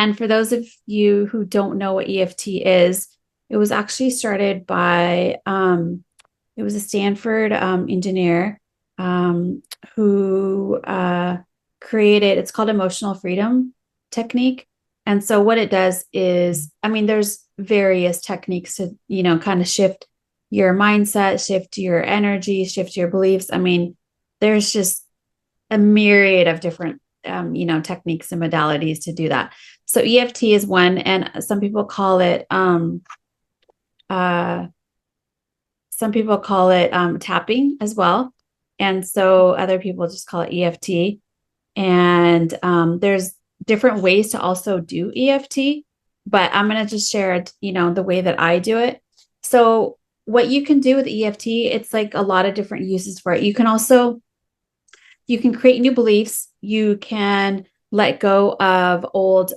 And for those of you who don't know what EFT is, it was actually started by it was a Stanford engineer who created, it's called emotional freedom technique. And so what it does is, I mean, there's various techniques to, kind of shift your mindset, shift your energy, shift your beliefs. I mean, there's just a myriad of different, techniques and modalities to do that. So EFT is one, and uh, some people call it tapping as well. And so other people just call it EFT. And there's different ways to also do EFT, but I'm going to just share, the way that I do it. So what you can do with EFT, it's like a lot of different uses for it. You can create new beliefs. You can let go of old,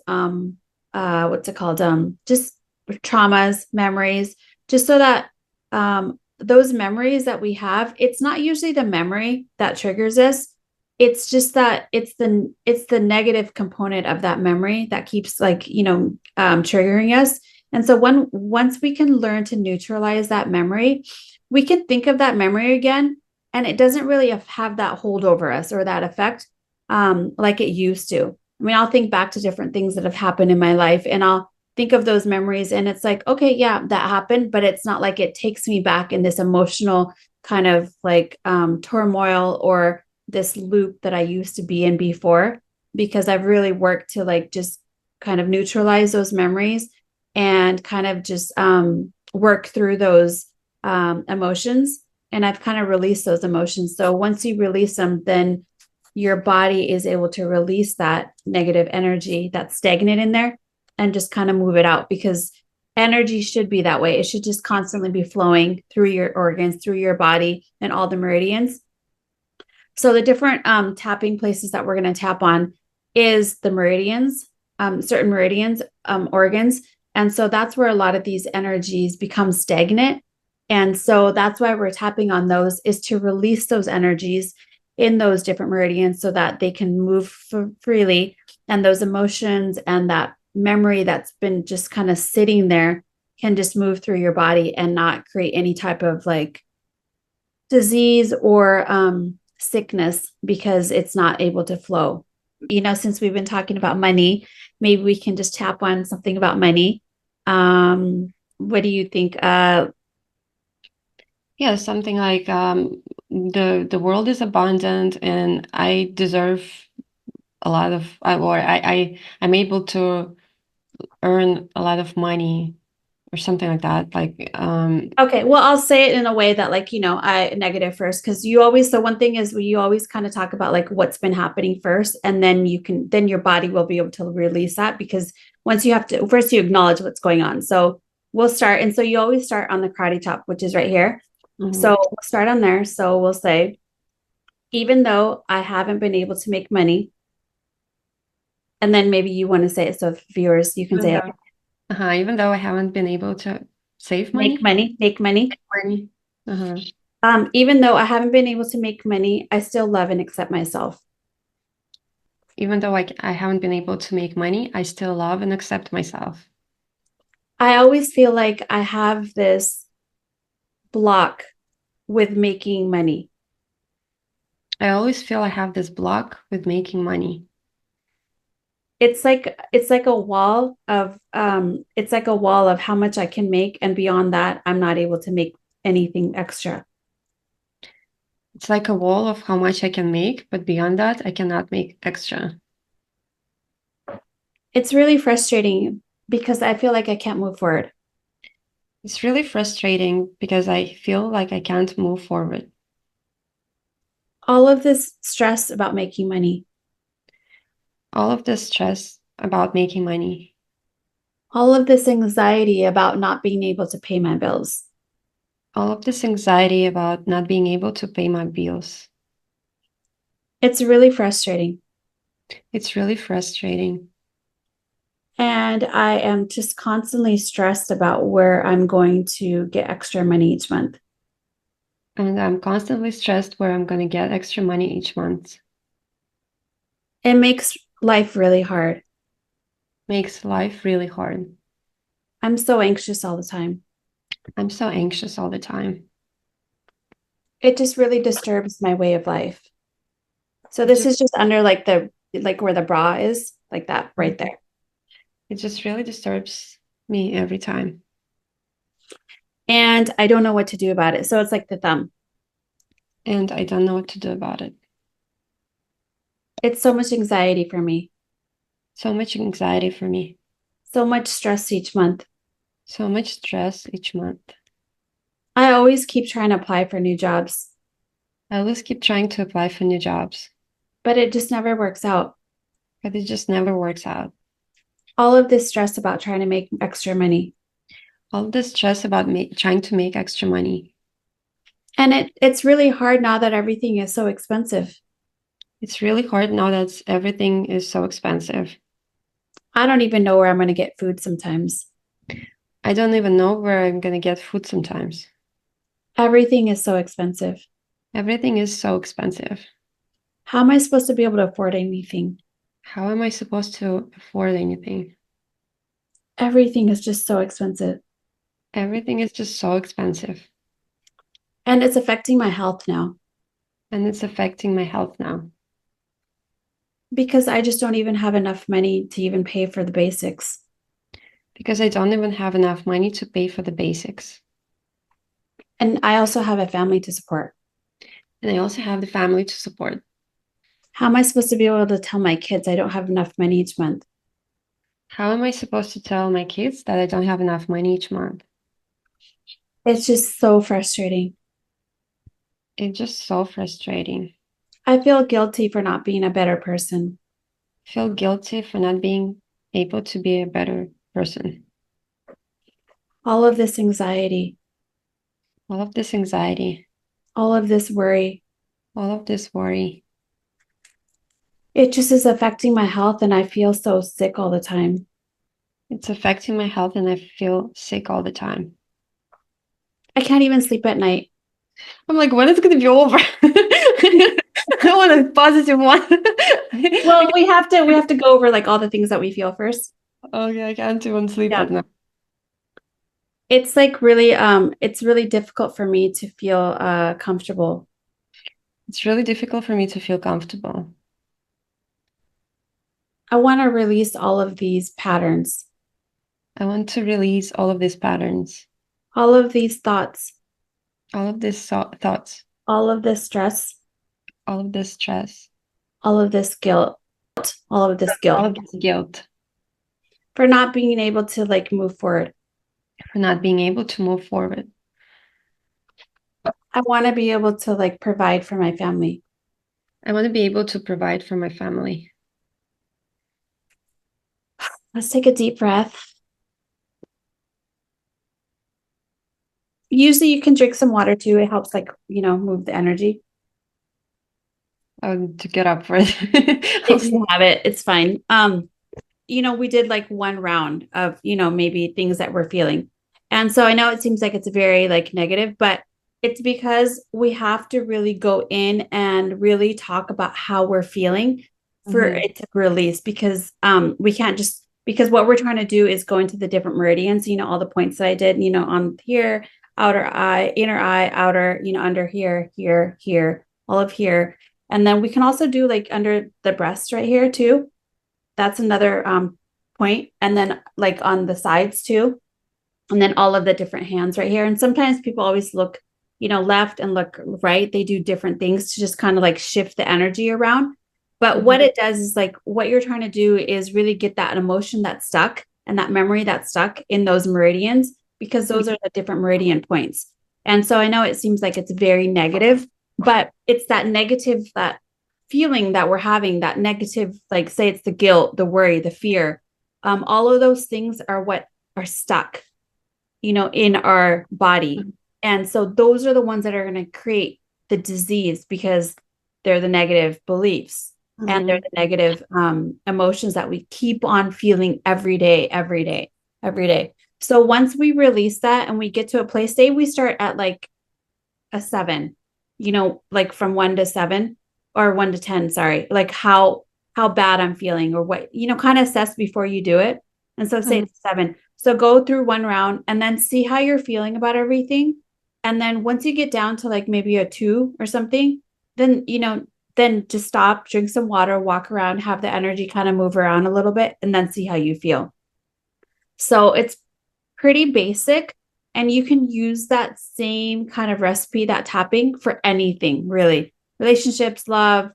what's it called? Just traumas, memories, just so that those memories that we have, it's not usually the memory that triggers us. It's just that it's the negative component of that memory that keeps triggering us. And so once we can learn to neutralize that memory, we can think of that memory again, and it doesn't really have that hold over us or that effect like it used to. I mean, I'll think back to different things that have happened in my life, and I'll think of those memories, and it's like, okay, yeah, that happened, but it's not like it takes me back in this emotional kind of like turmoil or this loop that I used to be in before, because I've really worked to like just kind of neutralize those memories and kind of just work through those emotions. And I've kind of released those emotions. So once you release them, then your body is able to release that negative energy that's stagnant in there and just kind of move it out, because energy should be that way. It should just constantly be flowing through your organs, through your body, and all the meridians. So the different tapping places that we're going to tap on is the meridians, certain meridians, organs. And so that's where a lot of these energies become stagnant. And so that's why we're tapping on those, is to release those energies in those different meridians so that they can move freely. And those emotions and that memory that's been just kind of sitting there can just move through your body and not create any type of like disease or sickness, because it's not able to flow. Since we've been talking about money, maybe we can just tap on something about money. What do you think? Yeah, something like the world is abundant and I deserve a lot of or I'm able to earn a lot of money or something like that. Like Okay, well, I'll say it in a way that, like, I negative first, because the one thing is you always kind of talk about like what's been happening first, and then your body will be able to release that, because once you have to, first you acknowledge what's going on. So we'll start. And so you always start on the karate chop, which is right here. So mhm. we'll start on there. So we'll say, even though I haven't been able to make money, and then maybe you want to say it. So viewers, you can Even say, though, okay, even though I haven't been able to save make money, money, make money. money. Uh-huh. Even though I haven't been able to make money, I still love and accept myself. Even though I haven't been able to make money, I still love and accept myself. I always feel like I have this block with making money. I always feel I have this block with making money. It's like a wall of how much I can make, and beyond that, I'm not able to make anything extra. It's like a wall of how much I can make, but beyond that, I cannot make extra. It's really frustrating because I feel like I can't move forward. It's really frustrating because I feel like I can't move forward. All of this stress about making money, All of the stress about making money, all of this anxiety about not being able to pay my bills. all of this anxiety about not being able to pay my bills. It's really frustrating. It's really frustrating. And I am just constantly stressed about where I'm going to get extra money each month. And I'm constantly stressed where I'm going to get extra money each month. It makes life really hard. makes life really hard. I'm so anxious all the time. I'm so anxious all the time. It just really disturbs my way of life. So It this just is just under like the like where the bra is, like that right there. it just really disturbs me every time. And I don't know what to do about it. So it's like the thumb. And I don't know what to do about it. It's so much anxiety for me. So much anxiety for me. So much stress each month. So much stress each month. I always keep trying to apply for new jobs, I always keep trying to apply for new jobs, but it just never works out. but it just never works out. All of this stress about trying to make extra money. All this stress about trying to make extra money. And it's really hard now that everything is so expensive. It's really hard now that everything is so expensive. I don't even know where I'm going to get food sometimes. I don't even know where I'm gonna get food sometimes. Everything is so expensive. Everything is so expensive. How am I supposed to be able to afford anything? How am I supposed to afford anything? Everything is just so expensive. Everything is just so expensive. And it's affecting my health now And it's affecting my health now because I just don't even have enough money to even pay for the basics. because I don't even have enough money to pay for the basics. And I also have a family to support. And I also have the family to support. How am I supposed to be able to tell my kids I don't have enough money each month? How am I supposed to tell my kids that I don't have enough money each month? It's just so frustrating. It's just so frustrating. I feel guilty for not being a better person. I feel guilty for not being able to be a better person. All of this anxiety, All of this anxiety, all of this worry, all of this worry, it just is affecting my health and I feel so sick all the time. it's affecting my health and I feel sick all the time. I can't even sleep at night. I'm like, when is it going to be over? I want a positive one. Well, we have to go over like all the things that we feel first. Okay, I can't even sleep Yeah. at night. It's like really it's really difficult for me to feel comfortable. It's really difficult for me to feel comfortable. I want to release all of these patterns, I want to release all of these patterns, all of these thoughts, all of these thoughts, all of this stress, all of this stress, all of this guilt, all of this all guilt of this guilt for not being able to like move forward. for not being able to move forward. I want to be able to like provide for my family. I want to be able to provide for my family. Let's take a deep breath. Usually you can drink some water too. It helps like, move the energy. To get up for it. If you have it, it's fine. We did like one round of, maybe things that we're feeling. And so I know it seems like it's very like negative, but it's because we have to really go in and really talk about how we're feeling for Mhm. it to release because we can't just because what we're trying to do is go into the different meridians, all the points that I did, on here, outer eye, inner eye, outer, under here, here, here, all of here. And then we can also do like under the breast right here too. That's another point. And then like on the sides too. And then all of the different hands right here. And sometimes people always look, left and look right. They do different things to just kind of like shift the energy around. But what Mhm. it does is like what you're trying to do is really get that emotion that's stuck and that memory that's stuck in those meridians because those are the different meridian points. And so I know it seems like it's very negative, but it's that negative, that feeling that we're having, that negative, like say it's the guilt, the worry, the fear. All of those things are what are stuck, in our body. And so those are the ones that are going to create the disease because they're the negative beliefs and they're Mhm. the negative emotions that we keep on feeling every day, every day, every day. So once we release that and we get to a place, say we start at like a 7, like from 1 to 7 or 1 to 10, sorry, like how how bad I'm feeling or what, kind of assess before you do it. And so say Mhm. it's 7. So go through one round and then see how you're feeling about everything. And then once you get down to like maybe a 2 or something, then, then just stop, drink some water, walk around, have the energy kind of move around a little bit, and then see how you feel. So it's pretty basic. And you can use that same kind of recipe, that tapping for anything, really. Relationships, love,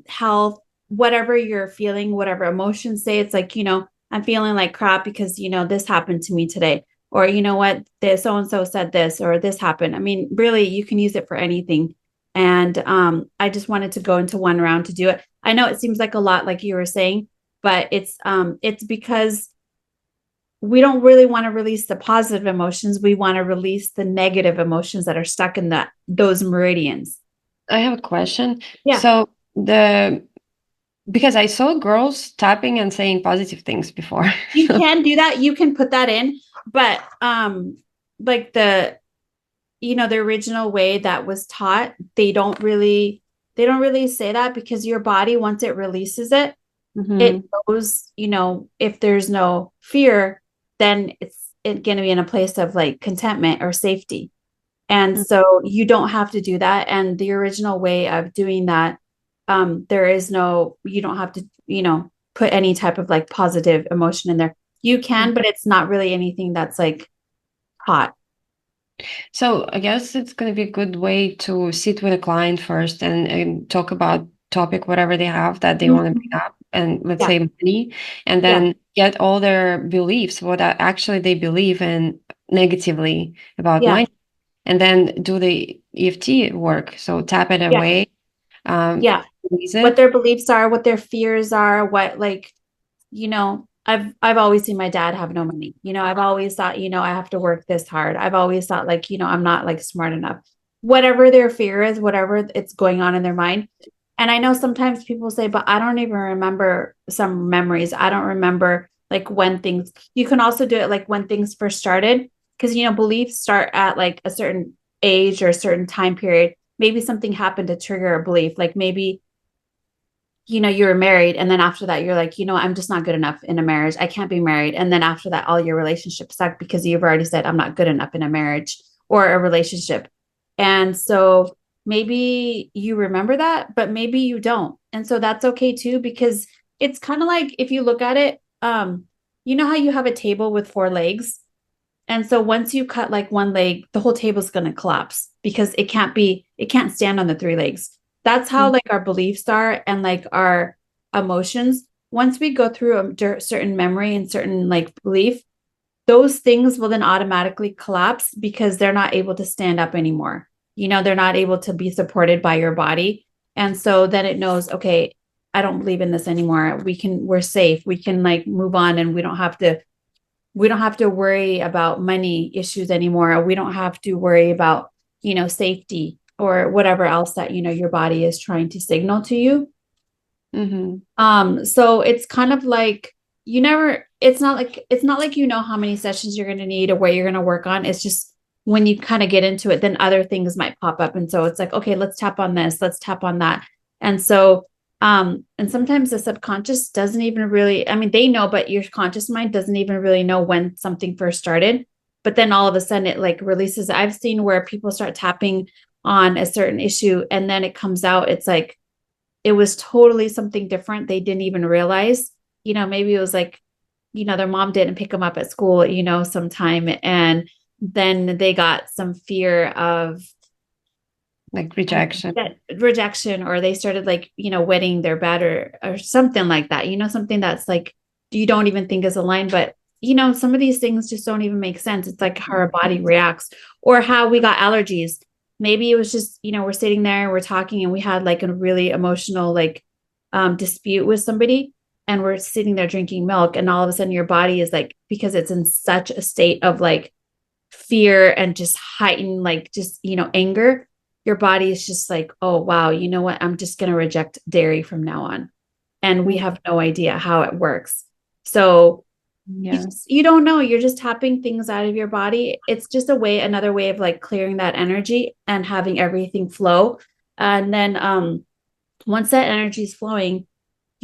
health, whatever you're feeling, whatever emotions say. It's like, I'm feeling like crap because, this happened to me today. Or, you know what, this so and so said this, or this happened. I mean, really, you can use it for anything. And I just wanted to go into one round to do it. I know it seems like a lot, like you were saying, but it's because we don't really want to release the positive emotions. We want to release the negative emotions that are stuck in those meridians. I have a question. Yeah, So the because I saw girls tapping and saying positive things before. you can do that. You can put that in, but like the original way that was taught, they don't really say that because your body, once it releases it, it Mhm. knows, if there's no fear, then it's going to be in a place of like contentment or safety. And so you don't have to do that. And the original way of doing that, you don't have to, put any type of like positive emotion in there. You Mhm. can, but it's not really anything that's like hot. So I guess it's going to be a good way to sit with a client first and talk about topic, whatever they have that they want to Mhm. bring up, and let's Yeah. say money, and Yeah. then get all their beliefs, what actually they believe in negatively about Yeah. money, and then do the EFT work. So tap it Yeah. away, Yeah. release What it. their beliefs are, what their fears are, what like, I've always seen my dad have no money. I've always thought, I have to work this hard. I've always thought like, I'm not like smart enough. Whatever their fear is, whatever it's going on in their mind. And I know sometimes people say, but I don't even remember some memories. I don't remember like when things, you can also do it like when things first started. Because, beliefs start at like a certain age or a certain time period. Maybe something happened to trigger a belief. Like maybe you were married and then after that you're like, I'm just not good enough in a marriage. I can't be married. And then after that all your relationships suck because you've already said I'm not good enough in a marriage or a relationship. And so maybe you remember that, but maybe you don't. And so that's okay too, because it's kind of like if you look at it, you know how you have a table with 4 legs? And so once you cut like one leg, the whole table's going to collapse because it can't stand on the 3 legs. That's how like our beliefs are and like our emotions. Once we go through a certain memory and certain like belief, those things will then automatically collapse because they're not able to stand up anymore. They're not able to be supported by your body. And so then it knows, okay, I don't believe in this anymore. We're safe. We can like move on and we don't have to worry about money issues anymore. We don't have to worry about, safety or whatever else that, your body is trying to signal to you. Mm-hmm. So it's kind of like it's not like how many sessions you're going to need or what you're going to work on. It's just when you kind of get into it, then other things might pop up. And so it's like, okay, let's tap on this, let's tap on that. And so and sometimes the subconscious doesn't even really, I mean, they know, but your conscious mind doesn't even really know when something first started. But then all of a sudden it like releases. I've seen where people start tapping on a certain issue and then it comes out, it's like it was totally something different. They didn't even realize, maybe it was like, their mom didn't pick them up at school, sometime. And then they got some fear of Like rejection. that rejection, or they started like, wetting their bed or something like that, something that's like, you don't even think is a line, but some of these things just don't even make sense. It's like how our body reacts or how we got allergies. Maybe it was just, we're sitting there, we're talking and we had like a really emotional, like dispute with somebody and we're sitting there drinking milk and all of a sudden your body is like, because it's in such a state of like fear and just heightened, like just, anger, your body is just like, oh, wow, you know what? I'm just going to reject dairy from now on. And we have no idea how it works. So Yeah. you don't know. You're just tapping things out of your body. It's just another way of like clearing that energy and having everything flow. And then once that energy is flowing,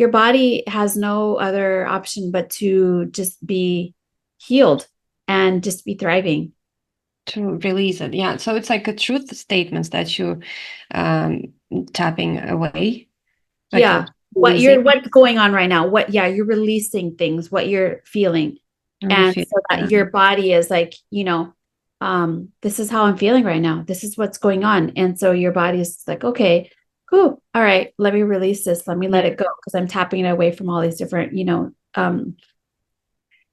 your body has no other option but to just be healed and just be thriving. To release it. Yeah. So it's like a truth statements that you um tapping away, like Yeah. a releasing What's going on right now? Yeah, you're releasing things, what you're feeling. or And feel. so that Yeah. your body is like, this is how I'm feeling right now. This is what's going on. And so your body is like, okay, cool. All right, let me release this. Let me let Yeah. it go because I'm tapping it away from all these different,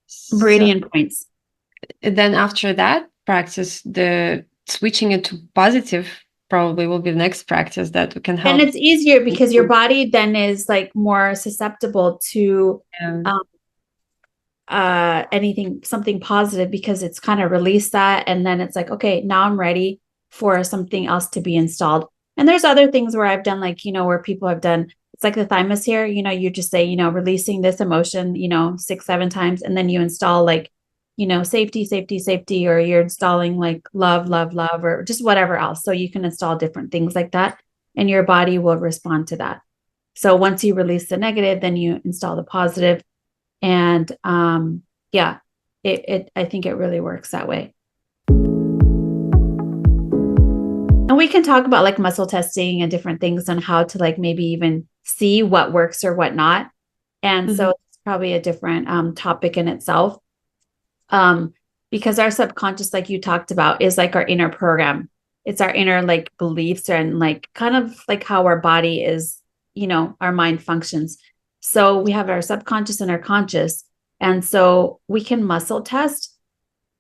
So meridian points. then after that practice, the switching it to positive probably will be the next practice that can And help. it's easier because your body then is like more susceptible to Um, um, anything, something positive, because it's kind of released that, and then it's like, okay, now I'm ready for something else to be installed. And there's other things where I've done, like, where people have done, it's like the thymus here, you just say, releasing this emotion, 6 7 times, and then you install like, safety, safety, safety, or you're installing like love, love, love, or just whatever else. So you can install different things like that, and your body will respond to that. So once you release the negative, then you install the positive. And yeah, it I think it really works that way. And we can talk about like muscle testing and different things on how to like maybe even see what works or what not. And so mhm. it's probably a different topic in itself. Um, because our subconscious, like you talked about, is like our inner program. It's our inner like beliefs and like kind of like how our body is, our mind functions. So we have our subconscious and our conscious. And so we can muscle test.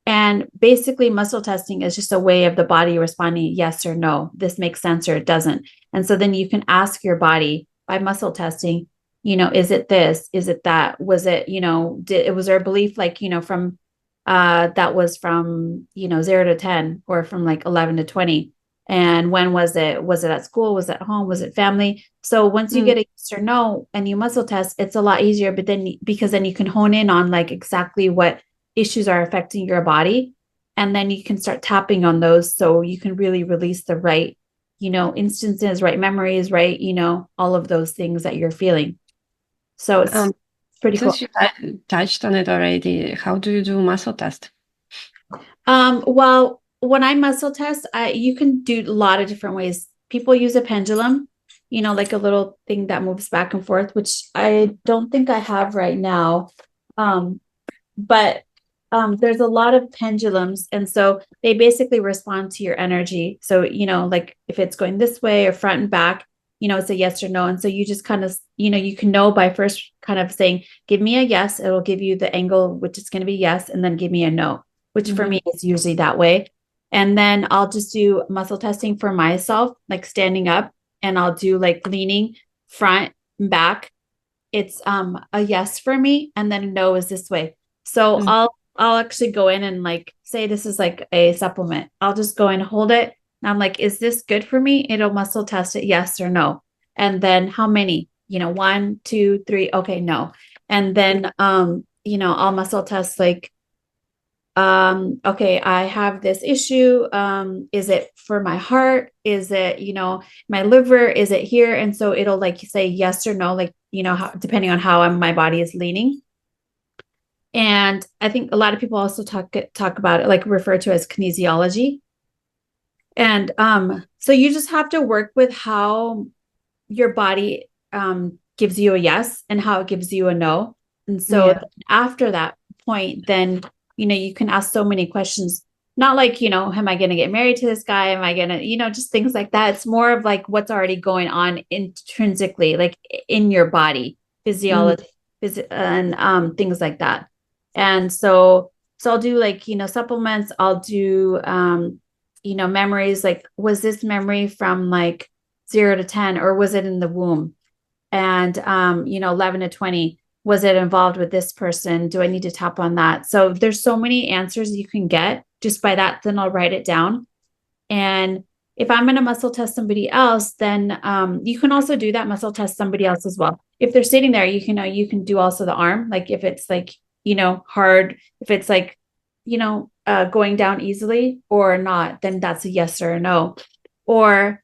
And basically, muscle testing is just a way of the body responding yes or no. This makes sense or it doesn't. And so then you can ask your body by muscle testing, is it this? Is it that? Was it, was there a belief like, from that was from, 0 to 10, or from like 11 to 20? And when was it? Was it at school? Was it at home? Was it family? So once you get Mm. a yes or no and you muscle test, it's a lot easier. But then, because then you can hone in on like exactly what issues are affecting your body, and then you can start tapping on those so you can really release the right, instances, right memories, right, all of those things that you're feeling. So it's Um, pretty since cool. you touched on it already, how do you do muscle test? Well, when I muscle test, you can do a lot of different ways. People use a pendulum, like a little thing that moves back and forth, which I don't think I have right now. Um, but there's a lot of pendulums, and so they basically respond to your energy. So like if it's going this way or front and back, it's a yes or no. And so you just kind of, you can know by first kind of saying, give me a yes. It'll give you the angle which is going to be yes, and then give me a no, which for Mhm. me is usually that way. And then I'll just do muscle testing for myself, like standing up, and I'll do like leaning front and back. It's a yes for me, and then a no is this way. So Mm. I'll actually go in and like say this is like a supplement. I'll just go and hold it. And I'm like, is this good for me? It'll muscle test it, yes or no. And then how many? 1 2 3, okay, no. And then I'll muscle test like, okay, I have this issue. Is it for my heart? Is it, my liver? Is it here? And so it'll like say yes or no, like, depending on how my body is leaning. And I think a lot of people also talk about it, like refer to as kinesiology. And so you just have to work with how your body gives you a yes and how it gives you a no. And so Yeah. after that point, then you can ask so many questions. Not like, am I going to get married to this guy? Am I going to, just things like that. It's more of like what's already going on intrinsically, like in your body, Mhm. physiology, and things like that. And so I'll do like, supplements. I'll do memories, like was this memory from like 0 to 10, or was it in the womb? And 11 to 20, was it involved with this person? Do I need to tap on that? So there's so many answers you can get just by that. Then I'll write it down. And if I'm going to muscle test somebody else, then you can also do that, muscle test somebody else as well. If they're sitting there, you can do also the arm, like if it's like, hard, if it's like, going down easily or not, then that's a yes or a no. Or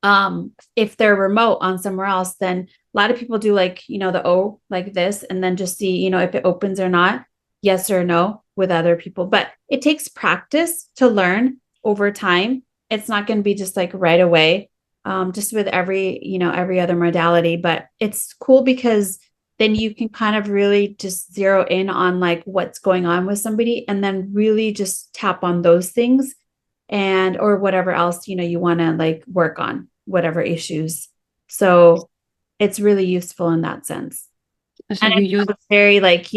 If they're remote on somewhere else, then a lot of people do like, the O like this, and then just see, if it opens or not, yes or no with other people. But it takes practice to learn over time. It's not going to be just like right away, just with every other modality. But it's cool because then you can kind of really just zero in on like what's going on with somebody and then really just tap on those things and or whatever else you want to like work on whatever issues. So it's really useful in that sense. So And you use it's very like,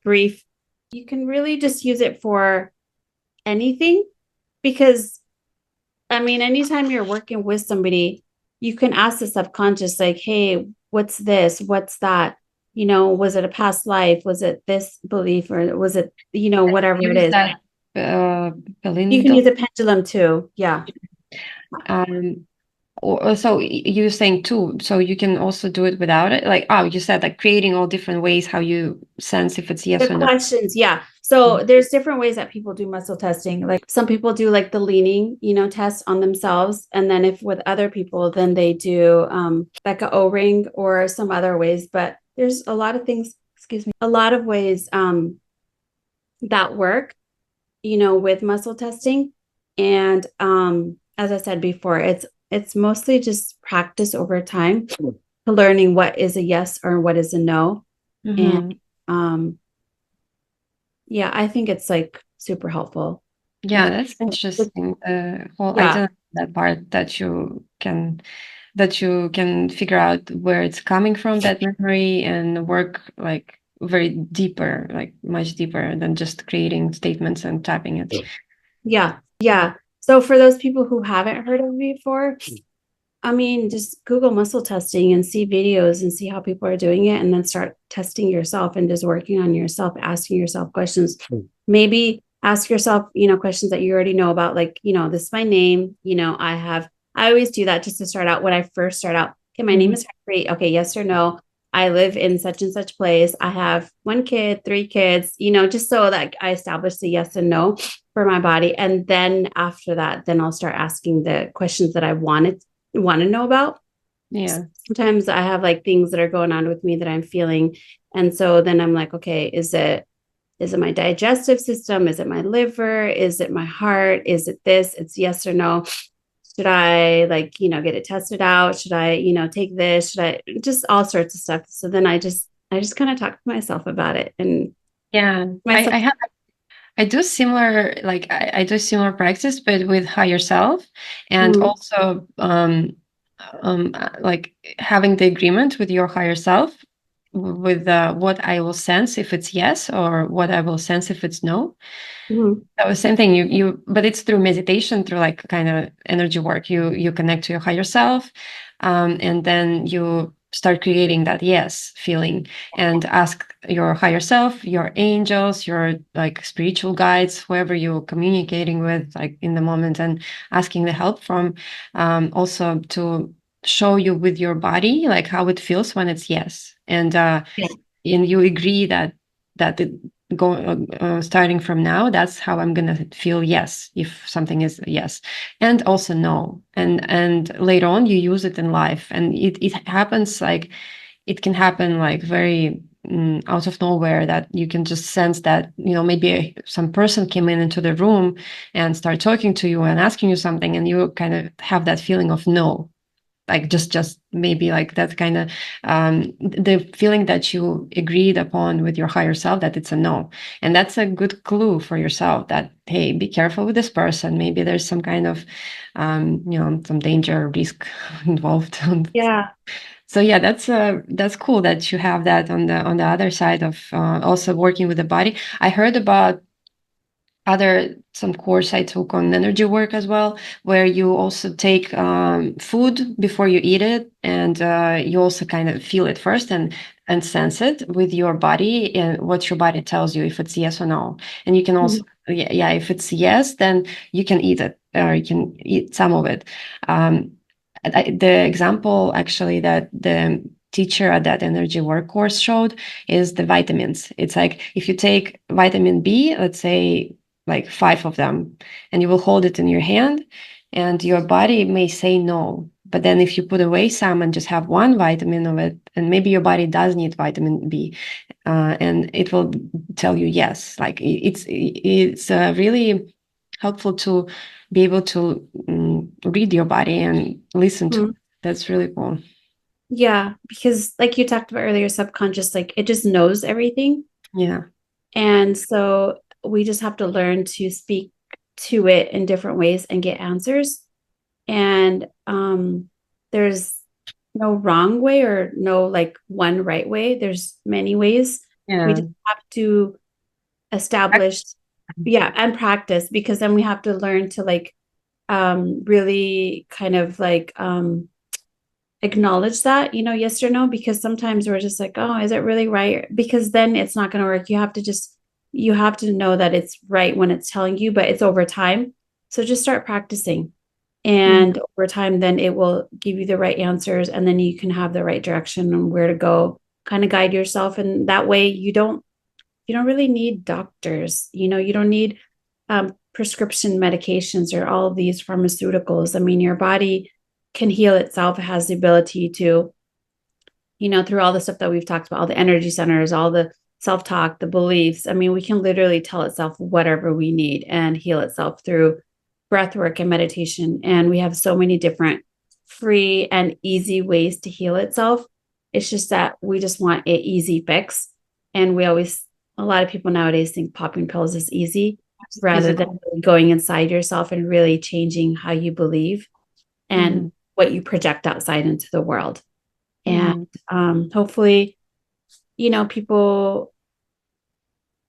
brief. You can really just use it for anything because I mean, anytime you're working with somebody, you can ask the subconscious, like, hey, what's this? What's that? Was it a past life? Was it this belief or was it, whatever it use is? that You can pendulum. use a pendulum too. Yeah. Um, so you're saying too, so you can also do it without it. Like, oh, you said like creating all different ways how you sense if it's The yes or no. questions, yeah. So there's different ways that people do muscle testing. Like some people do like the leaning, test on themselves. And then if with other people, then they do like a O-ring or some other ways. But there's a lot of things, excuse me, a lot of ways that work, with muscle testing. And as I said before, it's mostly just practice over time to learning what is a yes or what is a no. And Mm-hmm. um yeah, I think it's like super helpful. Yeah, that's interesting. The whole I Yeah. don't know that part that you can figure out where it's coming from, that memory, and work like very deeper, like much deeper than just creating statements and typing it. Yeah. Yeah. So for those people who haven't heard of it before, I mean, just Google muscle testing and see videos and see how people are doing it, and then start testing yourself and just working on yourself, asking yourself questions. Maybe ask yourself, questions that you already know about, like, this is my name. I always do that just to start out when I first start out. Okay, my name Mhm. is Harpreet. Okay, yes or no. I live in such and such place. I have one kid, three kids, just so that I establish the yes and no for my body. And then after that, then I'll start asking the questions that I want to know about. Yeah. Sometimes I have like things that are going on with me that I'm feeling. And so then I'm like, okay, is it my digestive system? Is it my liver? Is it my heart? Is it this? It's yes or no. Should I like, get it tested out? Should I, take this? Should I just all sorts of stuff. So then I just kind of talk to myself about it and Yeah. myself. I do similar, like I do similar practice, but with higher self, and Mhm, also like having the agreement with your higher self, with what I will sense if it's yes, or what I will sense if it's no. mhm. So same thing. But it's through meditation, through like kind of energy work. You connect to your higher self, and then you start creating that yes feeling, and ask your higher self, your angels, your like spiritual guides, whoever you're communicating with, like in the moment, and asking the help from, also to show you with your body like how it feels when it's yes, and you agree that it go starting from now, that's how I'm gonna feel yes if something is yes, and also no, and later on you use it in life, and it happens like it can happen like very out of nowhere, that you can just sense that maybe some person came into the room and start talking to you and asking you something, and you kind of have that feeling of no, like just maybe like that kind of the feeling that you agreed upon with your higher self, that it's a no, and that's a good clue for yourself that, hey, be careful with this person, maybe there's some kind of some danger or risk involved. Yeah. So yeah, that's cool that you have that on the other side of also working with the body. I heard about some course I took on energy work as well, where you also take food before you eat it, and you also kind of feel it first, and sense it with your body, and what your body tells you if it's yes or no. And you can also, Mhm. yeah, if it's yes, then you can eat it, or you can eat some of it. The example actually that the teacher at that energy work course showed is the vitamins. It's like if you take vitamin B, let's say like 5 of them, and you will hold it in your hand, and your body may say no, But then if you put away some and just have one vitamin of it, and maybe your body does need vitamin B, and it will tell you yes. Like it's really helpful to be able to read your body and listen to. Mhm. That's really cool. Yeah, because like you talked about earlier, subconscious, like it just knows everything. Yeah. And so we just have to learn to speak to it in different ways and get answers. And there's no wrong way or no like one right way. There's many ways. We Yeah. just have to establish, yeah, and practice, because then we have to learn to like really kind of like acknowledge that, yes or no, because sometimes we're just like, oh, is it really right? Because then it's not going to work. You have to know that it's right when it's telling you, but it's over time. So just start practicing. Mm-hmm. And over time, then it will give you the right answers, and then you can have the right direction on where to go, kind of guide yourself. And that way you don't really need doctors. You don't need prescription medications or all of these pharmaceuticals. I mean, your body can heal itself. It has the ability to, through all the stuff that we've talked about, all the energy centers, all the self talk, the beliefs. I mean, we can literally tell itself whatever we need and heal itself through breath work and meditation. And we have so many different free and easy ways to heal itself. It's just that we just want an easy fix. And a lot of people nowadays think popping pills is easy rather than Physical. really going inside yourself and really changing how you believe and Mm-hmm. what you project outside into the world. And Mm-hmm. hopefully, people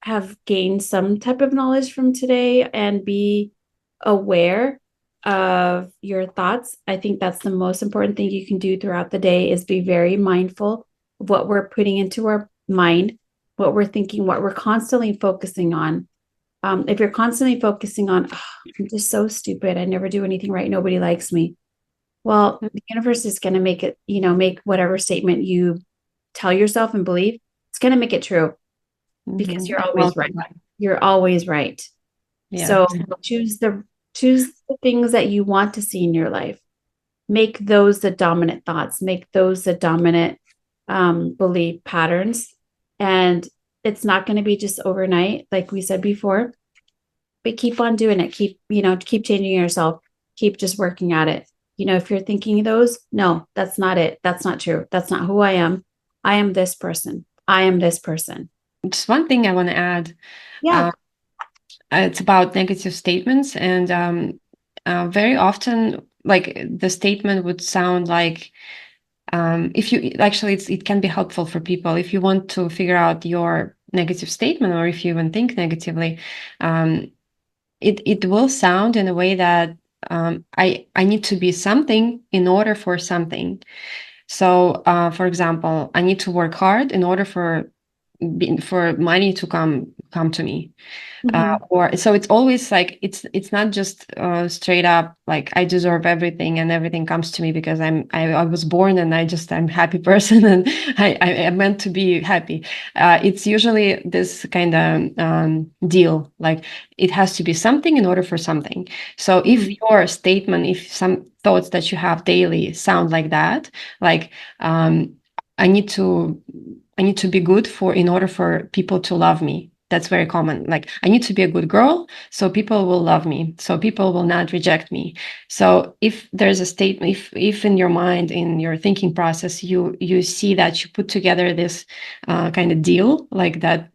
have gained some type of knowledge from today and be aware of your thoughts. I think that's the most important thing you can do throughout the day is be very mindful of what we're putting into our mind, what we're thinking, what we're constantly focusing on. If you're constantly focusing on, oh, I'm just so stupid, I never do anything right, nobody likes me. Well, the universe is going to make it, make whatever statement you tell yourself and believe, it's going to make it true because Mm-hmm. you're always right. Welcome. You're always right. Yeah. So choose the things that you want to see in your life. Make those the dominant thoughts. Make those the dominant belief patterns. And it's not going to be just overnight, like we said before. But keep on doing it. Keep changing yourself. Keep just working at it. If you're thinking those, no, that's not it. That's not true. That's not who I am. I am this person. I am this person. Just one thing I want to add. Yeah. Uh, it's about negative statements, and very often, like the statement would sound like, if you actually, it can be helpful for people if you want to figure out your negative statement, or if you even think negatively. Um, it will sound in a way that I need to be something in order for something. So, for example, I need to work hard in order for money to come to me. Mhm. Or so it's always like it's not just straight up like I deserve everything and everything comes to me because I was born and I'm a happy person and I'm meant to be happy. It's usually this kind of deal, like it has to be something in order for something. So if Mhm. your statement, if some thoughts that you have daily sound like that, like um, I need to I need to be good for in order for people to love me. That's very common. Like I need to be a good girl so people will love me, so people will not reject me. So if there's a statement, if in your mind, in your thinking process, you see that you put together this kind of deal like that,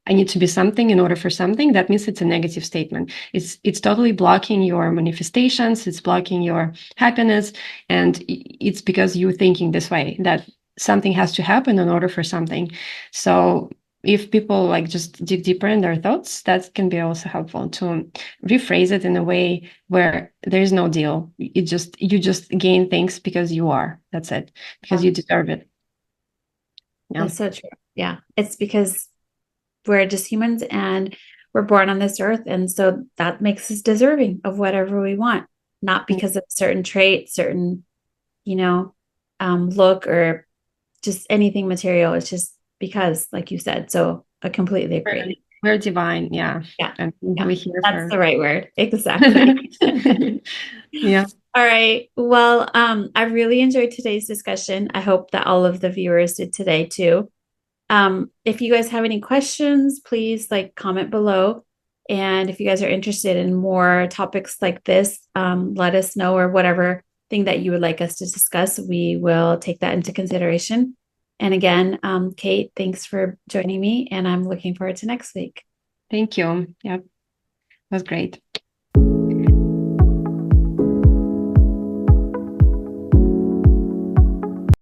I need to be something in order for something, that means it's a negative statement. It's totally blocking your manifestations, it's blocking your happiness, and it's because you're thinking this way, that something has to happen in order for something. So if people like just dig deeper in their thoughts, that can be also helpful to rephrase it in a way where there is no deal. You just gain things because you are. That's it. Because Yeah, you deserve it. Yeah. that's so true. Yeah. It's because we're just humans and we're born on this earth. And so that makes us deserving of whatever we want, not because of certain trait, certain, you know, look or just anything material. It's just because, like you said. So I completely agree. we're divine. Yeah. Yeah. And Yeah. we're here That's for. the right word. Exactly. Yeah. All right. Well, I really enjoyed today's discussion. I hope that all of the viewers did today too. If you guys have any questions, please like comment below. And if you guys are interested in more topics like this, let us know, or whatever thing that you would like us to discuss. We will take that into consideration. And again, Kate, thanks for joining me, and I'm looking forward to next week. Thank you. Yeah. It was great.